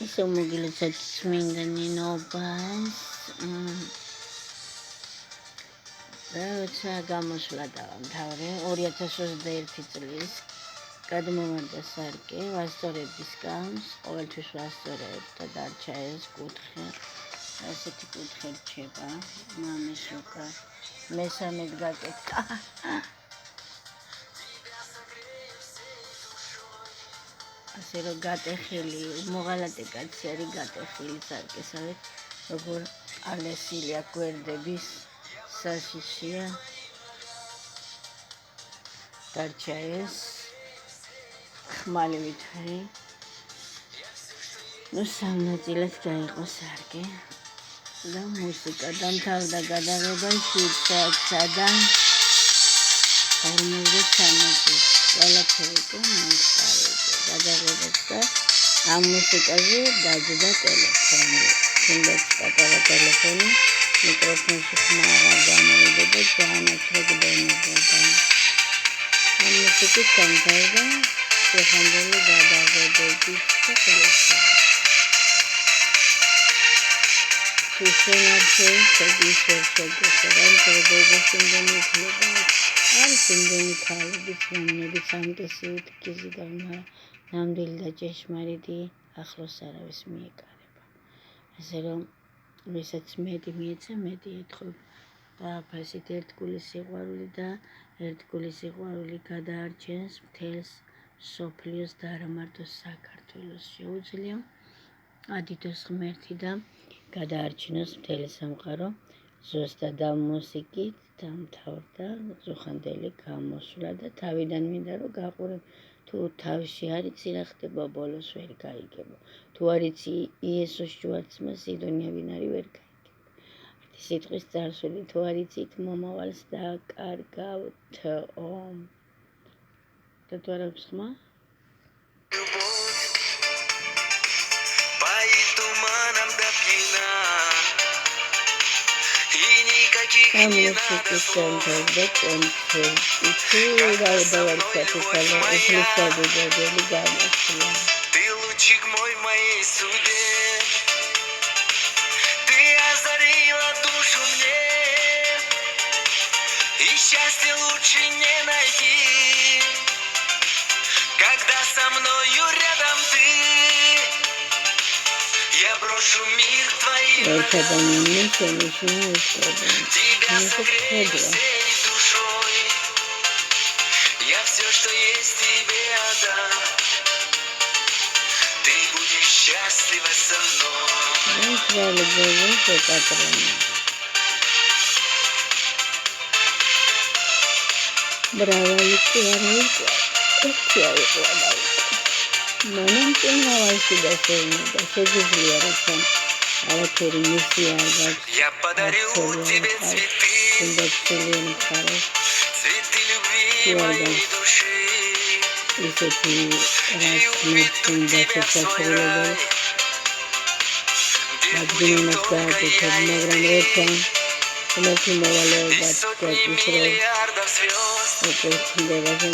ისე მოგილოცავთ წმინდა ნინობას როცა გამოსვლა დავამთავრე 2021 წლის გადმოვარდა სარკე ვასწორებისგან ყოველთვის ვასწორებ და დარჩა ეს კუთხე ასეთი კუთხე რჩება მამის უკან მესამედ გაკეთდა ასე რომ გატეხილი მოღალატე კაცი არის გატეხილი სარკესავით როგორ ალესილია გვერდების საშიშია დარჩა ეს ხმალი ვითვრი ნუ სამნაწილად დაიყო სარკე და მუსიკა დამთავრდა გადაღება 7 საათსადან 53 წუთს ყველაფერი კი მომხდარა გადაღებას და ამ მუსიკაზე დაჯდა ტელეფონი თუნდაც პატარა ტელეფონი მიკროფონში ხმა აღარ გამოიდება განაცხადებოდა ამ მუსიკით დამთავრდა შეხვედრილი გადაღებების და ყველაფერი Krishna says არ სიმდენი ქალების მომნებით სამკესივით გიზიდან ნამდვილი და ჭეშმარიტი ახლოს არავის მიეკარება. ასე რომ ვისაც მეტი მიეცა მეტი ეთხოვ დააფასით ერთგული სიყვარული და ერთგული სიყვარული გადაარჩენს მთელს სოფლიოს და არა მარტო საქართველოს შეუძლია ადიდოს ღმერთი და გადაარჩინოს მთელი სამყარო ზუსტად ამ მუსიკით დამთავრდა ზუხანდელი გამოსვლა და თავიდან მინდა რომ გაყურებ თუ თავში არიცი რა ხდება ბოლოს ვერ გაიგებო თუ არიცი იესოს შვარცმა სიდონია ვინ არის ვერ გაიგებო ერთი სიტყვის წარსული თუ არიცით მომავალს დაკარგავთო და თუ არ აქვს ხმა ამ მუსიკის დამთავრდა კონცერტი თუ დავარქვა ხოლმე ესლისაბედელი გამოსვლა Ты лучик мой моей судьбе Ты озарила душу мне И счастье лучше не найти Когда со мною рядом ты Я брошу мир к твоим ногам Тебя согрею всей душой Я все, что есть тебе отдам Ты будешь счастлива со мной Браво, Манам тенавай сюда сегодня, да сегодня речем, а теперь миссия Я подарю тебе цветы, цветы любви моей души И уведу тебя в свой рай, где будет только я и ты сотни миллиардов звезд Что твоим ногам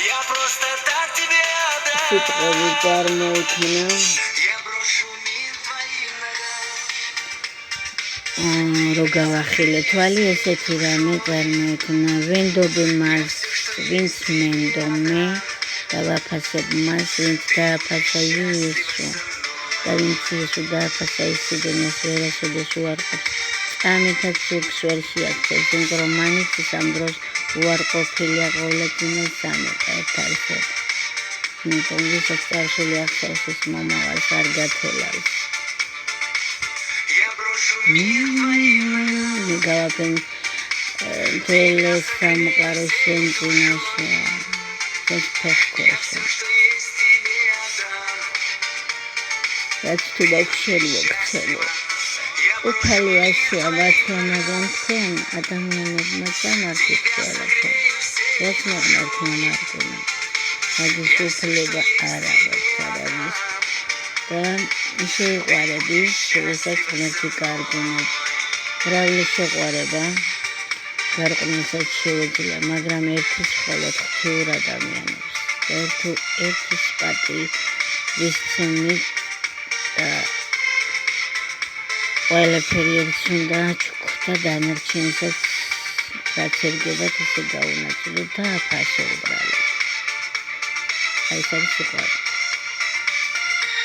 Я просто так тебе отдам Я брошу мир твоим ногам Рогава ხილე თვალი ესეთი რამე წარმოექნა ვენდობი მას ვინც მენდომე დავაფასებ მას ვინც დააფასა იესო და ვინც იესო დააფასა ისიდონეს ვერასოდეს უარყოფს წამითაც ზოგს ვერ შეაქცევს იმ რომანიც ამ დროს უარყოფილია ყოვლადღიურ სამეთა ერთ არის ნეტომ ვისაც წარსული ახსოვს ის მომავალს არ გათელავს მიგავაფენ მთელ სამყაროს შენ წინაშეა ეს ფეხქვეშა რაც თუ დაგშელი ვქცევო უფალი ასეა მართლა მაგრამ თქვენ ადამიანებმა წამართით ყველაფერ რაც მოგმართმა მარტონა მაგის უფლება არ აქვს არის და შეიყვარები შესაძლოა ღმერთი კარგუნო რავლის შეყვარება გარყვნილსაც შეუძლია, მაგრამ ერთის მხოლოდ ღვთიურ ადამიანებს. ერთის პატივისცემით და ყველაფერი ერთს უნდა ჩუქდა დანარჩენსაც რაც ერგებათ ისე გაუნაწილოთ და აფასო უბრალოდ. აი ეს არის სიყვარული.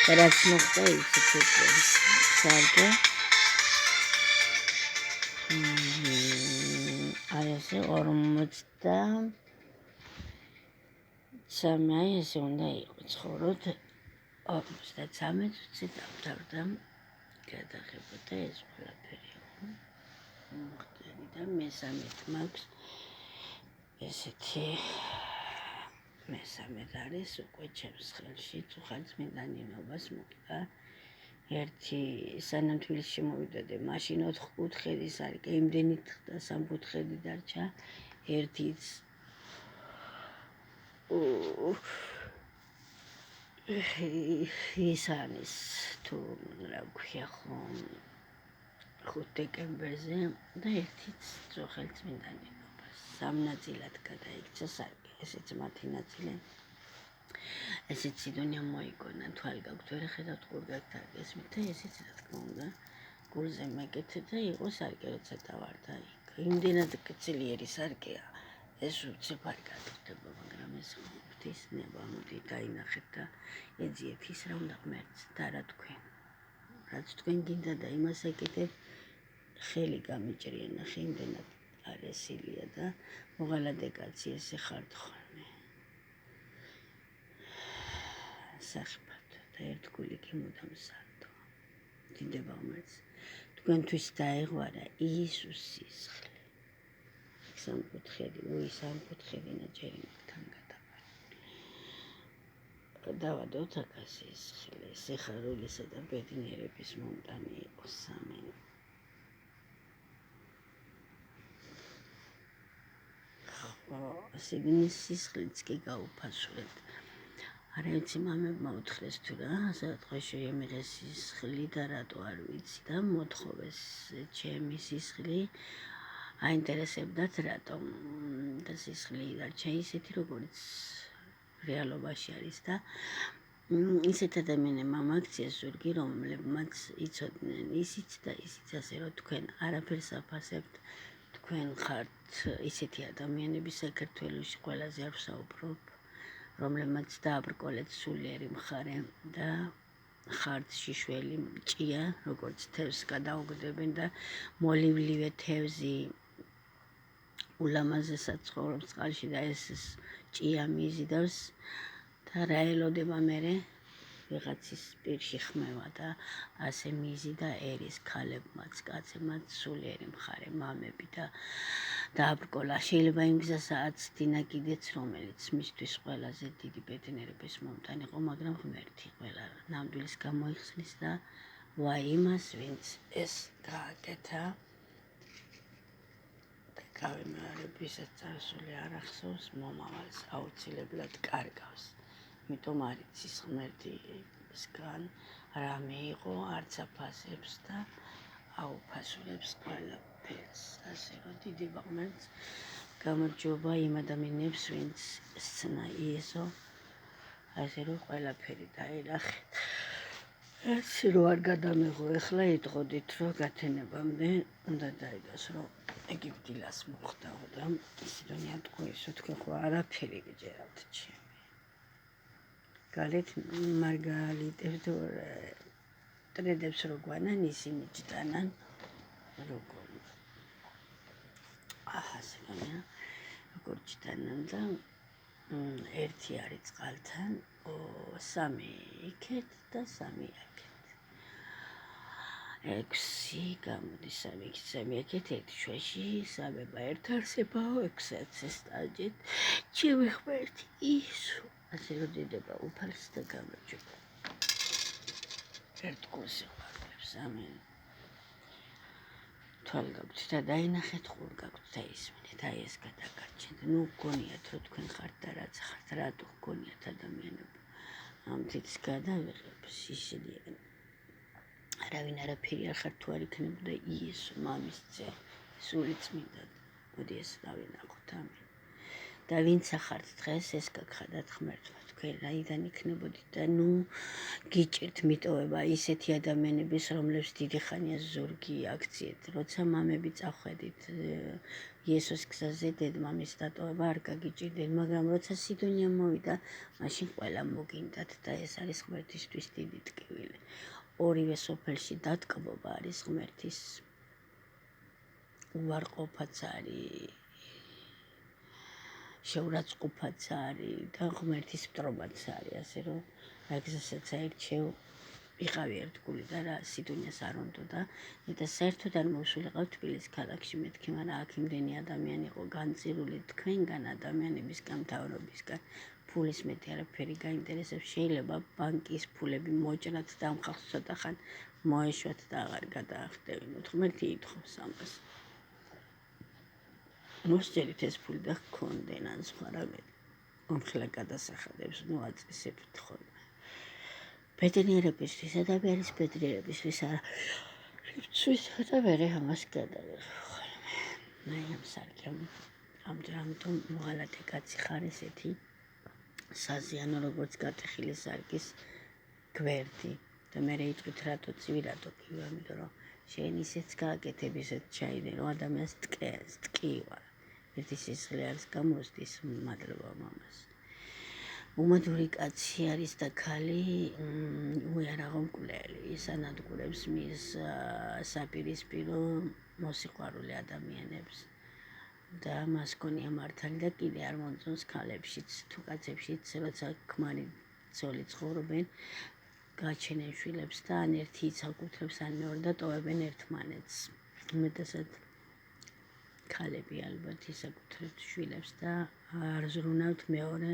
და რაც მოხდა იცით ეს სარგე აი ესე 53 აი ესე უნდა იყო ცხოვროთ 53 წუთი დავდარდა გადაღება და ეს ყველაფერი მოხდები და მესამედ მაქვს ესეთი მესამედ არის უკვე ჩემს ხელში წუხადწმინდა ნინობას მოხდა ერთი სანამ თბილისში მოვიდოდე მაშინ 4 კუთხედი სარკე იმდენით ხდა 3 კუთხედი დარჩა ერთიც ის არის თუ რა ქვია ხომ 5 დეკემბერზე და ერთიც წუხადწმინდა ნინობას 3 ნაწილად გადაიქცა სარკე ესეც მათი ნაწილი ესეც სიდონია მოიგონა თვალ გაქვთ ვერ ხედავთ ყურ გაქვთ არ გესმით და ესეც რა თქმა უნდა გულზე მეკეთე და იყო სარკე როცა დავარდა იქ იმდენად ძლიერი სარკეა ეს უცებ არ გაგდება მაგრამ ეს ღვთის ნება მოდი დაინახეთ და ეძიეთ ის რა უნდა ღმერთს და რა თქვენ რაც თქვენ გინდა და იმას ეკეთებ ხელი გამიჭრია ნახე იმდენად არესილია და მოღალადე კაცი ესე ხართ ხოლმე სახიფათო და ერთგული კი მუდამ სანდო დიდება ღმერთს თქვენთვის დაეღვარა იისუს სისხლი სამკუთხედი სამკუთხედი ნაჭერი მაგთან გადავარ დავადოთ აკას სისხლი სიხარულისა და ბედნიერების მომტანი იყოს ამენ სიგნის სისხლიც კი გაუფასურეთ არა ვიცი მამებმა უთხრეს თუ რა სადღეში ემიღეს სისხლი და რატო არ ვიცი და მოთხოვეს ჩემი სისხლი აინტერესებდათ რატომ და სისხლი დარჩა ისეთი როგორც რეალობაში არის და ისეთ ადამიანებმა მაქციეს ზურგი რომლებმაც იცოდნენ ისიც და ისიც ასე რომ თქვენ არაფერს აფასებთ თქვენ ხართ ისეთი ადამიანები საქართველოში ყველაზე არ ვსაუბრობ რომლებმაც დააბრკოლეთ სულიერი მხარე და ხართ შიშველი ჭია როგორც თევზს გადაუგდებენ და მოლივლივე თევზი ულამაზესად ცხოვრობს წყალში და ეს ჭია მიზიდავს და რა ელოდება მერე ვიღაცის პირში ხმევა და ასე მიზი და ერის ქალებმაც კაცებმაც სულიერი მხარე მამები და დააბრკოლა შეიძლება იმ გზასაც დინა კიდეც რომელიც მისთვის ყველაზე დიდი ბედნიერების მომტანი იყო მაგრამ ღმერთი ყველა ნამდვილის გამოიხსნის და ვაი იმას ვინც ეს გააკეთა და გავიმეორებისაც წარსული არ ახსოვს მომავალს აუცილებლად კარგავს იმიტომ არ იცის ღმერთისგან რა მიიღო არც აფასებს და აუფასურებს ყველაფერს ასე რომ დიდი ღმერთს გამარჯობა იმ ადამიანებს ვინც სცნა იესო ასე რომ ყველაფერი დაინახეთ έτσι რომ არ გადამეღო ეხლა იტყოდით რომ გათენებამდე უნდა დაიდოს რომ ეგვიპტილას მოხდაო და სიდონია თქვენსო თქვენ ხო არაფერი გიჯერავთ ჩემი გალეთ მარგალიტებს ტრედებს რო გვანან ისინი ჭდანან როგორ სიდონია როგორ ჭდანან და ერთი არის წყალთან 3 იქეთ და 3 აქეთ 6 გამოდის 3 იქით 3 აქეთ ერთი ჩვეში სამება ერთ არსებაო 6-ს ესტაჯეთ ჩემი ღმერთი იესო ასე რომ დიდება უფალს და გამარჯობა ერთგულს სიყვარულებს ამენ თვალ გაქვთ და დაინახეთ ყურ გაქვთ და ისმინეთ აი ეს გადაგარჩენთ ნუ გქონიათ რომ თქვენ ხართ და რაც ხართ რატო გქონიათ ადამიანები ამ თითს გადავიღებ ისინი არავინ არაფერი არ ხართ თუ არ იქნებოდა იესო მამის ძე სული წმინდა მოდი ეს დავინახოთ ამინ. და ვინც ახართ დღეს ეს გაგხადათ ღმერთმა თქვენ რაიდან იქნებოდით და ნუ გიჭირთ მიტოვება ისეთი ადამიანების რომლებს დიდი ხანია ზურგი აქციეთ როცა მამები წავხედით იესოს გზაზე დედმამის დატოვება არ გაგიჭირდეთ მაგრამ როცა სიდონია მოვიდა მაშინ ყველა მოგინდათ და ეს არის ღმერთისთვის დიდი ტკივილი ორივე სოფელში დატკბობა არის ღმერთის უარყოფაც არის შეურაცხყოფაც არის და ღმერთის მტრობაც არის ასე რომ რა გზასაც აირჩევ ვიყავი ერთგული და რა სიდუნიას არ უნდა და და საერთოდ არ მოვსულიყავ თბილისის ქალაქში მეთქი მაგრამ აქ იმდენი ადამიანი იყო განწირული თქვენგან ადამიანებისგან მთავრობისგან ფულის მეტი არაფერი გაინტერესებს შეიძლება ბანკის ფულები მოჭრათ და ამ ხალხს ცოტა ხან მოეშვათ და აღარ გადაახტევინოთ ღმერთი ითხოვს ამას მოსწერით ეს ფული და გქონდენ ან სხვა რამე ომხლა გადასახადებს ნუ აწესებთ ხოლმე ბედნიერებისთვის ადამიანის ბედნიერებისთვის არა თვის და ვერე ამას გადავიღე ხოლმე ამ სარკემ ამჯერადო მოალათე კაცი ხარ ესეთი საზიანო როგორც გატეხილი სარკის გვერდი და მე რეიტყვით რატო წივი რატო კივა იმიტომ რომ შენ ისეც გააკეთებ ისეც ჩაიდე რომ ადამიანს ტკივა ერთი სისხლი არის გამოსდის მადლობა მამას უმადური კაცი არის და ქალი უიარაღო მკვლელი ის ანადგურებს მის საპირისპირო მოსიყვარული ადამიანებს და მას ქონია მართალი და კიდე არ მომწონს ქალებშიც თუ კაცებშიც როცა ქმარი ცოლი ცხოვრობენ გაჩენენ შვილებს და ან ერთი იცალკუთრებს ან მეორე და ტოვებენ ერთმანეთს უმეტესად ქალები ალბათ ისაკუთრებთ შვილებს და არ ზრუნავთ მეორე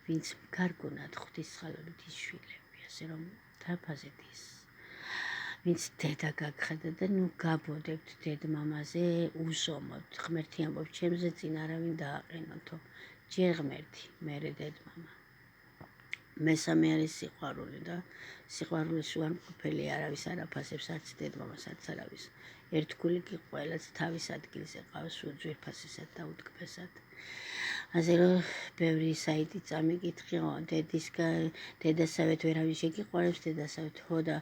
ვინც გარგონად ღვთისმშობლით ის შვილები ასე რომ დაფაზეთ ის ვინც დედა გაგხადა და ნუ გაბოდებთ დედმამაზე უსომოთ ღმერთი ამბობს ჩემზე წინ არავინ დააყენოთო ჯერ ღმერთი მერე დედმამა მესამე არის სიყვარული და სიყვარულის უარყოფელი არავის არ აფასებს არც დედმამას არც არავის ერთგული კი ყველას თავის ადგილზე ყავს უძვირფასესად და უტკბესად ასე რომ ბევრი საიტი წამიკითხიო დედასავეთ ვერავინ შეგიყვარებს დედასავეთ ხო და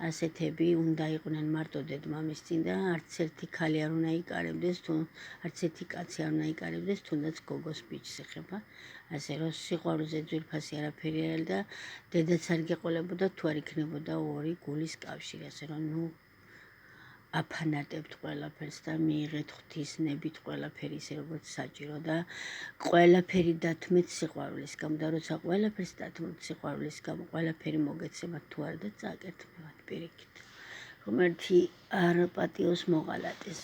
ასეთები უნდა იყვნენ მარტო დედმამის წინ და არც ერთი ქალი არ უნდა იკარებდეს თუ არც ერთი კაცი არ უნდა იკარებდეს თუნდაც გოგოს ბიჭს ეხება ასე რომ სიყვარულზე ძვირფასი არაფერი არ და დედაც არ გეყოლებოდა თუ არ იქნებოდა ორი გულის კავშირი ასე რომ ნუ აფანატებთ ყველაფერს და მიიღეთ ღვთისნებით ყველაფერი ისე როგორც საჭირო და ყველაფერი დათმეთ სიყვარულის გამო და როცა ყველაფერს დათმობთ სიყვარულის გამო ყველაფერი მოგეცემათ თუ არა და წააკეთებთ პირიქით ღმერთი არ პატიოს მოღალატეს